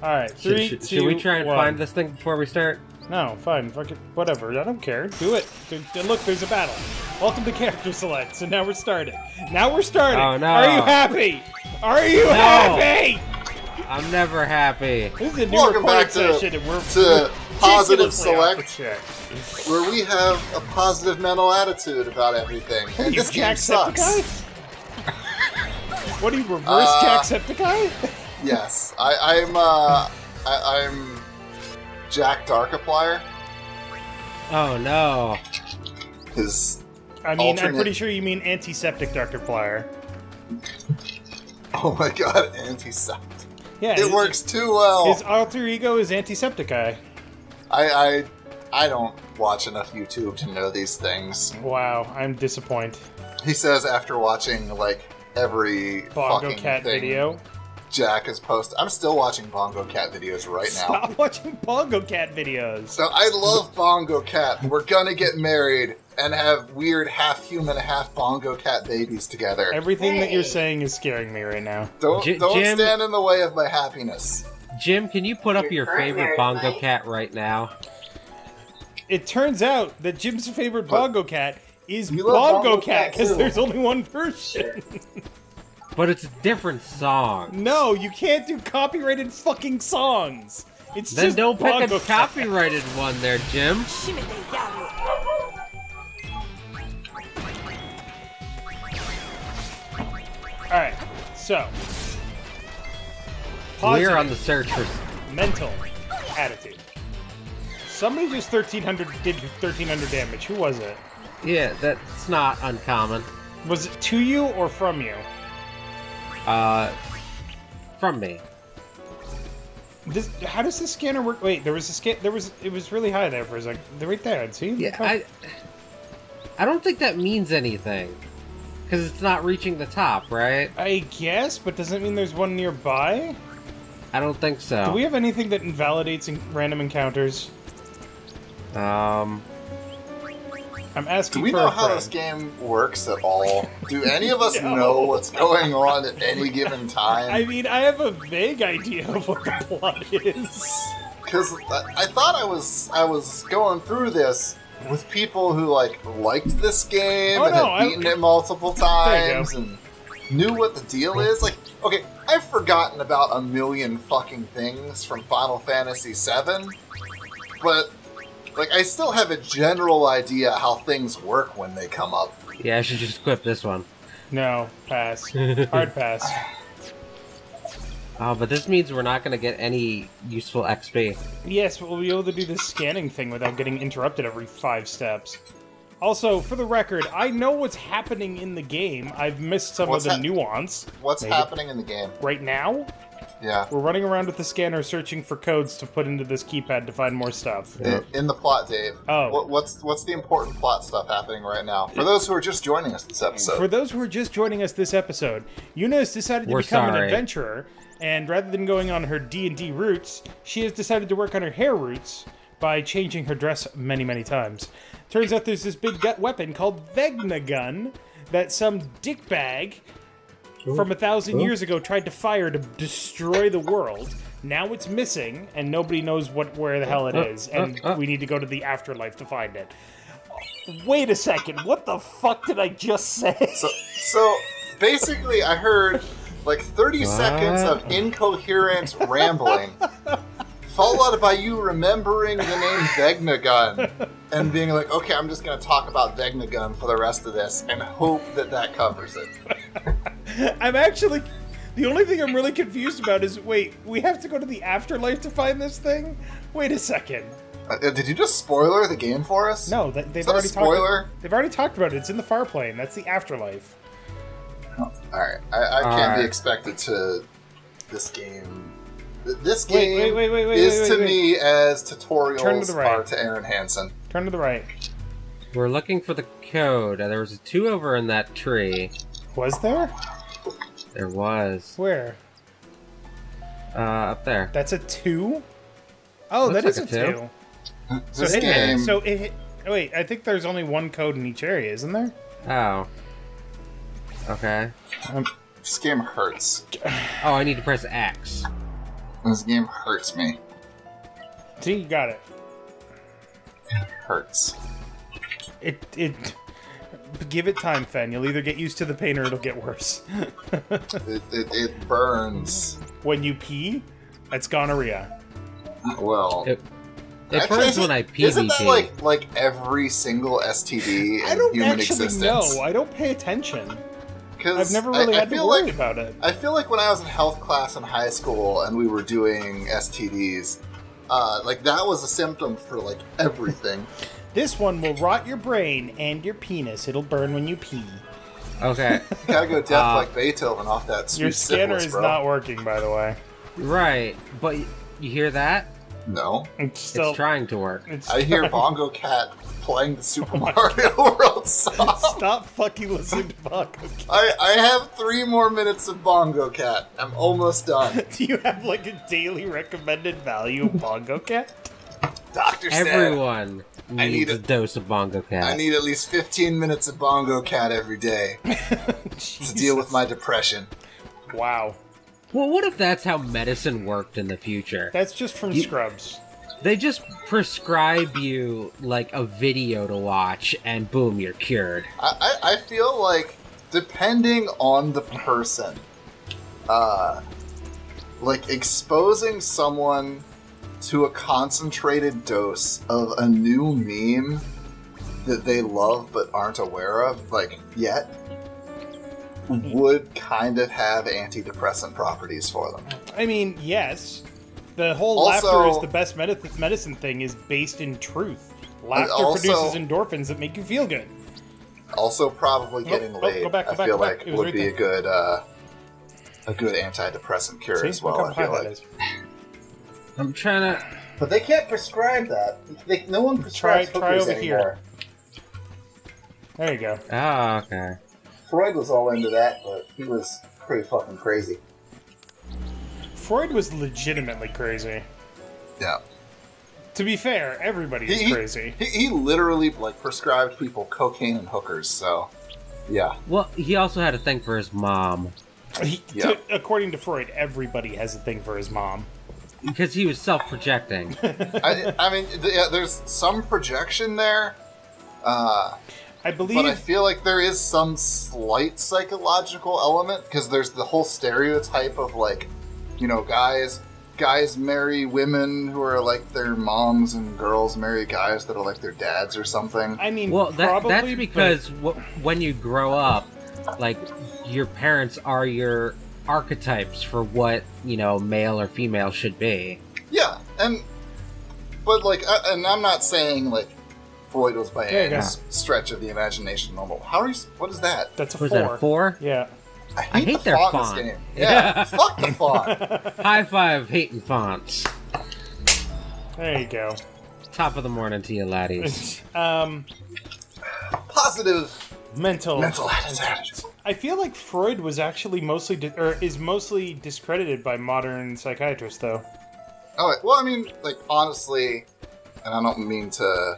Alright, 3, 2, Should we try and 1. find this thing before we start? No, fine, fuck it, whatever, I don't care, do it. Look, there's a battle. Welcome to Character Select, so now we're starting. Oh, no. Are you happy? Are you happy? I'm never happy. This is a new Welcome recording back to session, and we're Positive ridiculously off the Select, track. where we have a positive mental attitude about everything. And this game sucks. What are you, reverse Jacksepticeye? Yes, I'm Jack Darkiplier. Oh no. I mean, I'm pretty sure you mean antiseptic Darkiplier. Oh my god, antiseptic. Yeah, it works too well. His alter ego is Antisepticeye. I don't watch enough YouTube to know these things. Wow, I'm disappointed. He says after watching like every Bongo fucking Cat thing video. Jack has posted. I'm still watching Bongo Cat videos right now. Stop watching Bongo Cat videos. So I love Bongo Cat. We're gonna get married and have weird half-human, half-Bongo Cat babies together. Everything that you're saying is scaring me right now. Don't Jim, stand in the way of my happiness. Jim, can you put up your favorite Bongo Cat right now? It turns out that Jim's favorite Bongo Cat is You love Bongo Bongo Cat, Cat, because too. there's only one version. But it's a different song. No, you can't do copyrighted fucking songs. It's Then just don't pick Bongo a Cat. copyrighted one there, Jim. Alright, so. We're on Positive the search for... mental attitude. Somebody just did 1,300 damage. Who was it? Yeah, that's not uncommon. Was it to you or from you? From me. How does the scanner work? Wait, there was a scan. It was really high there for a second. They're right there. See? Yeah, I don't think that means anything. Because it's not reaching the top, right? I guess, but doesn't it mean there's one nearby? I don't think so. Do we have anything that invalidates random encounters? I'm asking Do we for know a how friend. this game works at all? Do any of us No. know what's going on at any given time? I mean, I have a vague idea of what the plot is. Because I thought I was going through this with people who liked this game and had beaten it multiple times and knew what the deal is. Like, okay, I've forgotten about a million fucking things from Final Fantasy VII, but like I still have a general idea how things work when they come up. Yeah, I should just equip this one. No, pass. Hard pass. Oh, but this means we're not going to get any useful XP. Yes, but we'll be able to do this scanning thing without getting interrupted every 5 steps. Also, for the record, I know what's happening in the game. I've missed some of the nuance. What's happening in the game? Right now, Yeah. we're running around with the scanner searching for codes to put into this keypad to find more stuff. In the plot, Dave. Oh. What's the important plot stuff happening right now? For those who are just joining us this episode. For those who are just joining us this episode, Yuna has decided to become an adventurer, and rather than going on her D&D roots, she has decided to work on her hair roots by changing her dress many, many times. Turns out there's this big weapon called Vegna Gun that some dickbag from 1,000 years ago tried to fire to destroy the world. Now it's missing, and nobody knows where the hell it is, and we need to go to the afterlife to find it. Wait a second, what the fuck did I just say? So basically, I heard like 30 seconds of incoherent rambling, followed by you remembering the name Vegnagun and being like, okay, I'm just going to talk about Vegnagun for the rest of this and hope that covers it. I'm actually... The only thing I'm really confused about is, wait, we have to go to the afterlife to find this thing? Wait a second. Did you just spoiler the game for us? No, they've already They've already talked about it. It's in the far plane. That's the afterlife. Alright, I can't be expected to... This game... This game is to me as tutorials are to Aaron Hansen. Turn to the right. We're looking for the code. There was a 2 over in that tree. Was there? There was. Where? Up there. That's a 2? Oh, that is a 2. So This game... wait, I think there's only one code in each area, isn't there? Oh. Okay. This game hurts. Oh, I need to press X. This game hurts me. See, you got it. It hurts. It give it time, Fen. You'll either get used to the pain or it'll get worse. it burns. When you pee, that's gonorrhea. Well, it burns when I pee. Isn't that like every single STD in human existence? No, I don't pay attention. I've never really had to worry about it. I feel like when I was in health class in high school and we were doing STDs, like that was a symptom for like everything. This one will rot your brain and your penis. It'll burn when you pee. Okay. Gotta go deaf like Beethoven off that sweet Your scanner syphilis, is bro. not working, by the way. Right, but you hear that? No. It's trying to work. I hear Bongo Cat playing the Super Mario World song. Stop fucking listening to Bongo Cat. I have 3 more minutes of Bongo Cat. I'm almost done. Do you have like a daily recommended value of Bongo Cat? Doctor said everyone needs a dose of Bongo Cat. I need at least 15 minutes of Bongo Cat every day to deal with my depression. Wow. Well, what if that's how medicine worked in the future? That's just from Scrubs. They just prescribe you, like, a video to watch, and boom, you're cured. I feel like, depending on the person, like, exposing someone to a concentrated dose of a new meme that they love but aren't aware of, like, yet, would kind of have antidepressant properties for them. I mean, yes. The whole laughter is the best medicine thing is based in truth. Laughter produces endorphins that make you feel good. Also, probably getting laid, I feel like would be a good antidepressant cure as well, I feel like. I'm trying to... But they can't prescribe that. No one prescribes hookers over anymore. Here. There you go. Oh, okay. Freud was all into that, but he was pretty fucking crazy. Freud was legitimately crazy. Yeah. To be fair, everybody is crazy. He literally like prescribed people cocaine and hookers, so yeah. Well, he also had a thing for his mom. According to Freud, everybody has a thing for his mom. Because he was self-projecting. I mean, there's some projection there. I believe... But I feel like there is some slight psychological element, because there's the whole stereotype of, like, you know, guys marry women who are like their moms, and girls marry guys that are like their dads or something. I mean, well, that's because when you grow up, like, your parents are your archetypes for what, you know, male or female should be. Yeah, but, like, and I'm not saying, like, Freud was by any stretch of the imagination normal. What is that? That's a 4. Was that a 4? Yeah. I hate their font font. in this game. Yeah, fuck the font. High five hating fonts. There you go. Top of the morning to you, laddies. Positive mental attitude. I feel like Freud was actually is mostly discredited by modern psychiatrists, though. Oh, well, I mean, like, honestly, and I don't mean to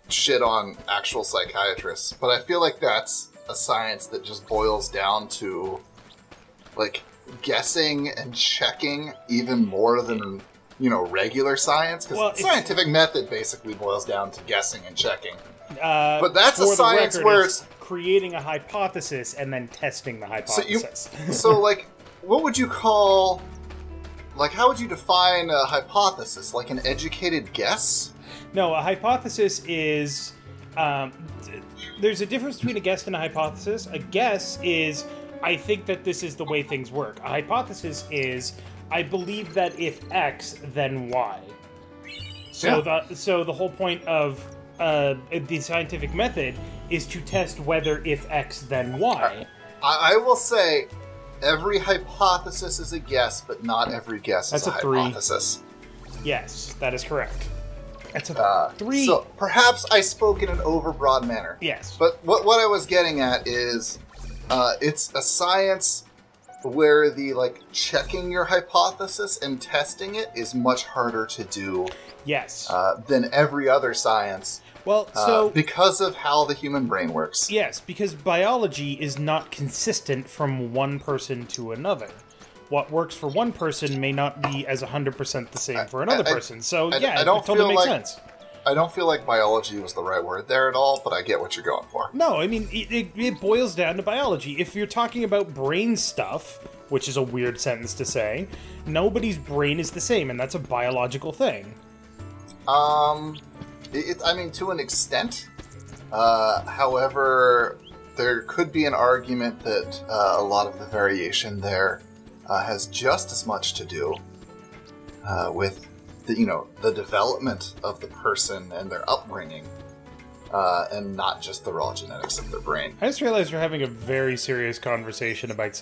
shit on actual psychiatrists, but I feel like that's a science that just boils down to, like, guessing and checking even more than, you know, regular science, because scientific method basically boils down to guessing and checking. But that's a science where it's creating a hypothesis and then testing the hypothesis. So, like, what would you call, like, how would you define a hypothesis? Like an educated guess? No, a hypothesis is, there's a difference between a guess and a hypothesis. A guess is, I think that this is the way things work. A hypothesis is, I believe that if X, then Y. So the whole point of the scientific method is to test whether if X, then Y. I will say, every hypothesis is a guess, but not every guess is a hypothesis. Yes, that is correct. That's a 3. So perhaps I spoke in an overbroad manner. Yes. But what I was getting at is, it's a science where the, like, checking your hypothesis and testing it is much harder to do. Yes. Than every other science. Well, because of how the human brain works. Yes, because biology is not consistent from one person to another. what works for one person may not be as 100% the same for another person. So, yeah, I don't it totally makes sense. I don't feel like biology was the right word there at all, but I get what you're going for. No, I mean, it boils down to biology. If you're talking about brain stuff, which is a weird sentence to say, nobody's brain is the same, and that's a biological thing. I mean, to an extent. However, there could be an argument that a lot of the variation there has just as much to do with the development of the person and their upbringing, and not just the raw genetics of their brain. I just realized we're having a very serious conversation about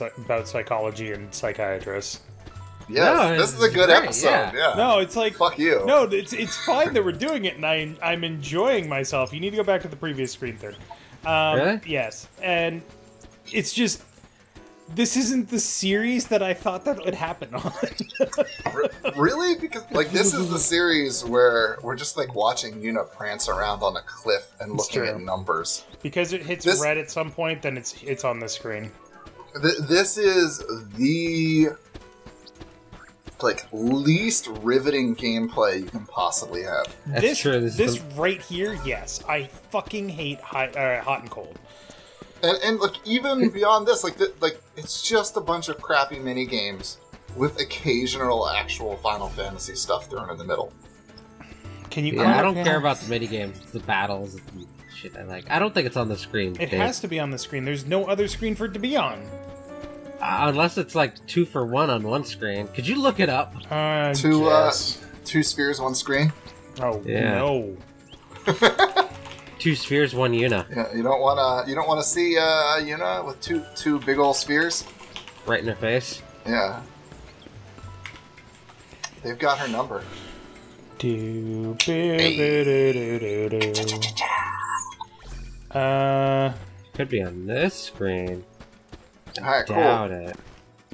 psychology and psychiatrists. Yes, no, this is a good episode. Yeah. No, it's like fuck you. No, it's fine that we're doing it, and I'm enjoying myself. You need to go back to the previous screen third. Really? Yes, and it's just. This isn't the series that I thought that would happen on. Really? Because this is the series where we're just watching Yuna prance around on a cliff and looking at numbers. Because it hits red at some point, then it's on the screen. This is the least riveting gameplay you can possibly have. That's true. This right here, yes, I fucking hate hot and cold. And even beyond this, it's just a bunch of crappy mini games with occasional actual Final Fantasy stuff thrown in the middle. Can you? Yeah, I don't care about the mini games, the battles, and shit. I don't think it's on the screen. It has to be on the screen. There's no other screen for it to be on. Unless it's 2 for 1 on one screen. Could you look it up? Two spheres, one screen. Oh yeah. No. 2 spheres, 1 Yuna. Yeah, you don't wanna see Yuna with two big old spheres right in her face. Yeah, they've got her number. Could be on this screen. All right, doubt cool. it.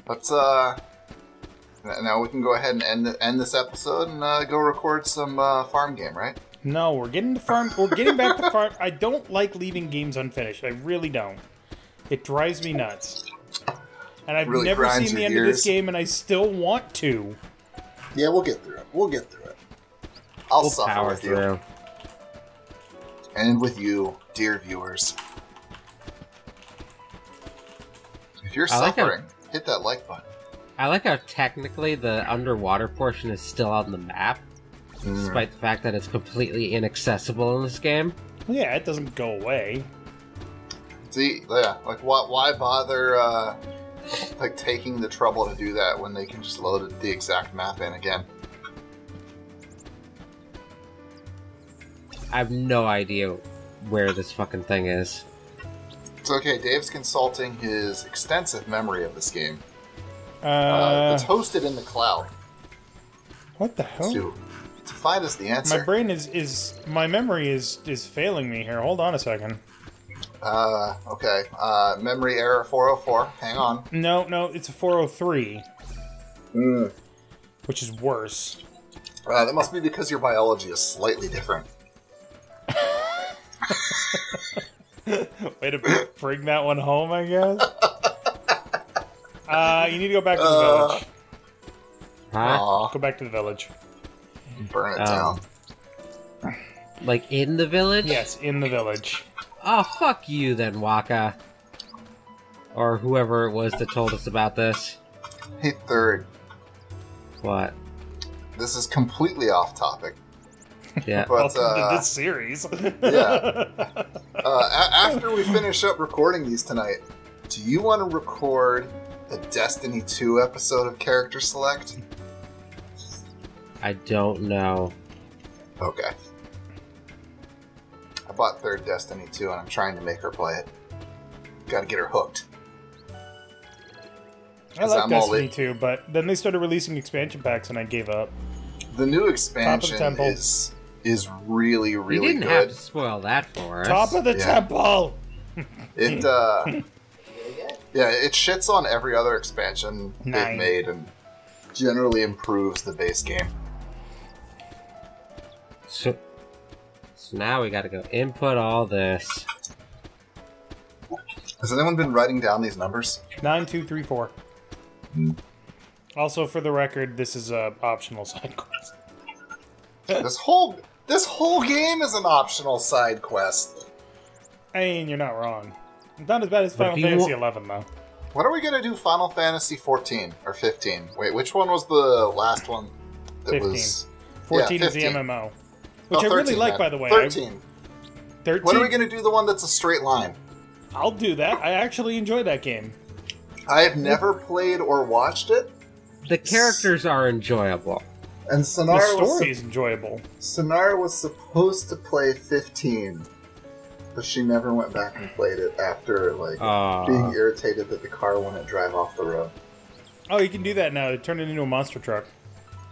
Let's now we can go ahead and end this episode and go record some farm game, right? No, we're getting to farm. We're getting back to farm. I don't like leaving games unfinished. I really don't. It drives me nuts. And I've really never seen the end of this game, and I still want to. Yeah, we'll get through it. We'll get through it. I'll suffer with you. And with you, dear viewers. If you're suffering, hit that like button. I like how technically the underwater portion is still on the map. Despite the fact that it's completely inaccessible in this game. Yeah, it doesn't go away. See, yeah, why bother, taking the trouble to do that when they can just load the exact map in again? I have no idea where this fucking thing is. It's okay, Dave's consulting his extensive memory of this game. It's hosted in the cloud. What the hell? To find us the answer. My brain my memory is failing me here. Hold on a second. Okay. Memory error 404. Hang on. No, it's a 403. Which is worse. That must be because your biology is slightly different. Way to bring that one home, I guess. You need to go back to the village. Huh? Go back to the village. Burn it down. In the village? Yes, in the village. Oh, fuck you then, Waka. Or whoever it was that told us about this. Hey, third. What? This is completely off topic. Yeah. But, welcome to this series. Yeah. After we finish up recording these tonight, do you want to record a Destiny 2 episode of Character Select? I don't know. Okay. I bought third Destiny 2 and I'm trying to make her play it. Gotta get her hooked. I like Destiny 2, but then they started releasing expansion packs and I gave up. The new expansion is really, really good. You didn't have to spoil that for us. Top of the temple! It, yeah, it shits on every other expansion they've made and generally improves the base game. So now we gotta go input all this. Has anyone been writing down these numbers? 9, 2, 3, 4. Also, for the record, this is a optional side quest. This whole game is an optional side quest. I mean, you're not wrong. Not as bad as Final Fantasy 11, though. When are we gonna do Final Fantasy 14 or 15? Wait, which one was the last one? That 15. Was 14 is the MMO, which I really like, by the way. 13. 13. When are we gonna do the one that's a straight line? I'll do that. I actually enjoy that game. I have never played or watched it. The characters are enjoyable. And the story is enjoyable. Sonara was supposed to play 15, but she never went back and played it after being irritated that the car wouldn't drive off the road. Oh, you can do that now. Turn it into a monster truck.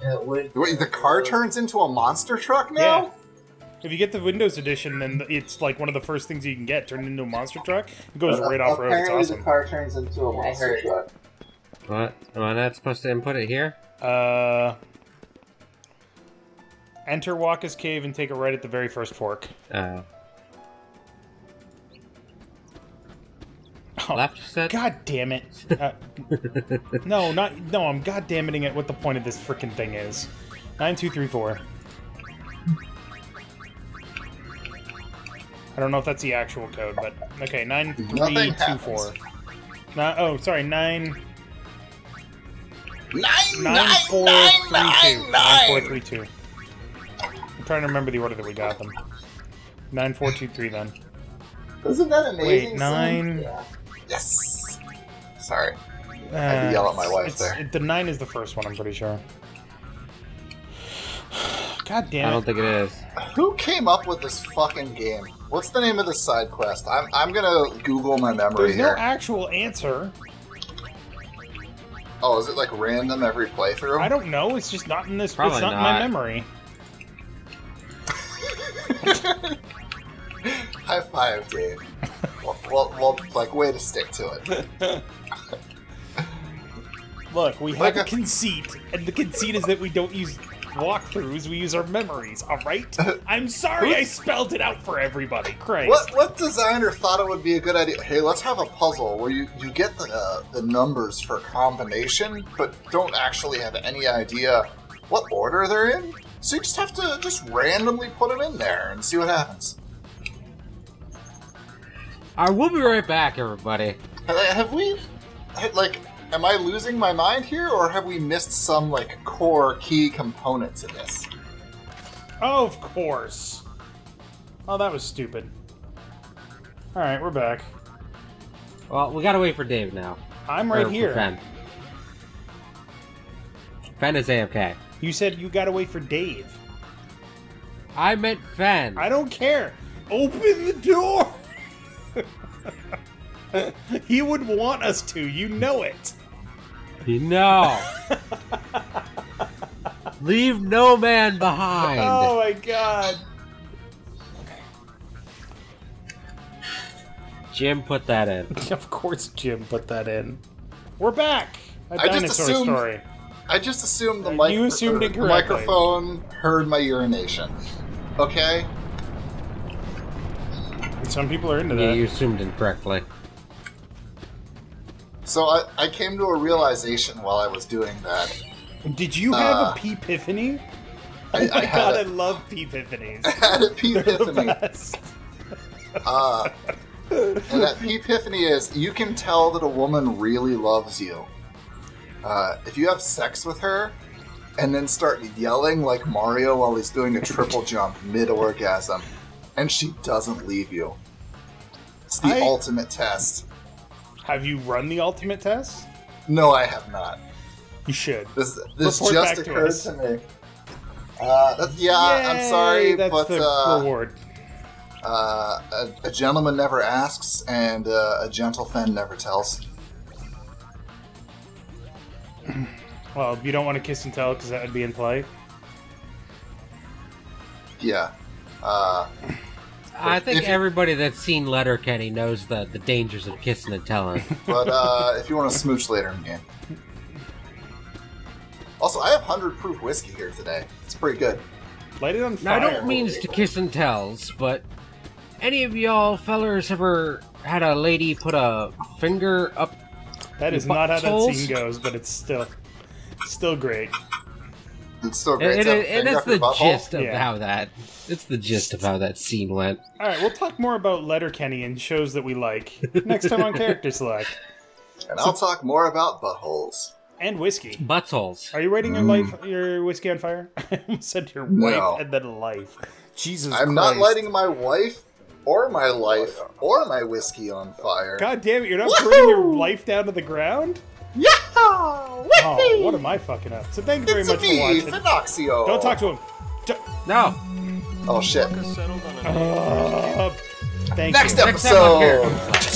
Yeah, wait, the car turns into a monster truck now? Yeah. If you get the Windows edition, then it's like one of the first things you can get. Turn it into a monster truck. It goes right off road. It's awesome. The car turns into a monster truck. What? Am I not supposed to input it here? Enter Waka's cave and take a right at the very first fork. Left, you said? God damn it. No, I'm god damning it what the point of this frickin' thing is. 9234. I don't know if that's the actual code, but okay, 9324. Oh, sorry, 9432. I'm trying to remember the order that we got them. 9423 then. Isn't that amazing? Wait, 9. Yeah. Yes. Sorry, I had to yell at my wife there. The 9 is the first one, I'm pretty sure. God damn it! I don't think it is. Who came up with this fucking game? What's the name of this side quest? I'm gonna Google my memory here. There's no actual answer. Oh, is it like random every playthrough? I don't know. It's just not in this. Probably it's not in my memory. High five, Dave. well, like, way to stick to it. Look, we have a conceit, and the conceit is that we don't use walkthroughs, we use our memories, alright? I'm sorry I spelled it out for everybody, Christ. What designer thought it would be a good idea? Hey, let's have a puzzle where you get the numbers for combination, but don't actually have any idea what order they're in? So you just have to just randomly put them in there and see what happens. I will be right back, everybody. Have we, like, am I losing my mind here, or have we missed some, like, core key component to this? Oh, of course. Oh, that was stupid. Alright, we're back. Well, we gotta wait for Dave now. I'm right here. Fen. Fen is AFK. You said you gotta wait for Dave. I meant Fen. I don't care. Open the door! He would want us to, you know it. No. Leave no man behind. Oh my god. Jim put that in. Of course Jim put that in. We're back. A dinosaur story. I just assumed the microphone heard my urination. Okay? Some people are into that. Yeah, you assumed incorrectly. So I came to a realization while I was doing that. Did you have a pee-piphany? Oh my god, I love pee-piphanies. I had a pee-piphany. They're the best. And that pee-piphany is, you can tell that a woman really loves you. If you have sex with her, and then start yelling like Mario while he's doing a triple jump mid-orgasm, and she doesn't leave you. It's the ultimate test. Have you run the ultimate test? No, I have not. You should. This just occurred to me. I'm sorry, that's but the reward. A gentleman never asks, and a gentle Fen never tells. Well, you don't want to kiss and tell because that would be in play. Yeah. I think everybody that's seen Letterkenny knows the dangers of kissing and telling. But if you want to smooch later in the game. Also, I have 100 proof whiskey here today. It's pretty good. Light it on fire. Now, I don't mean to kiss and tells, but any of y'all fellers ever had a lady put a finger up? That is not how that scene goes, but it's still Still great. It's still great. It is the gist of how that. It's the gist of how that scene went. All right, we'll talk more about Letterkenny and shows that we like next time on Character Select. And I'll talk more about buttholes. And whiskey. Buttholes. Are you writing your whiskey on fire? I almost said your wife and then life. Jesus Christ. I'm not lighting my wife or my life or my whiskey on fire. God damn it, you're not burning your life down to the ground? Yeah! Oh, what am I fucking up? So thank you very much for watching. Fenoxo. Don't talk to him. No. Oh shit. Thank Next you. episode.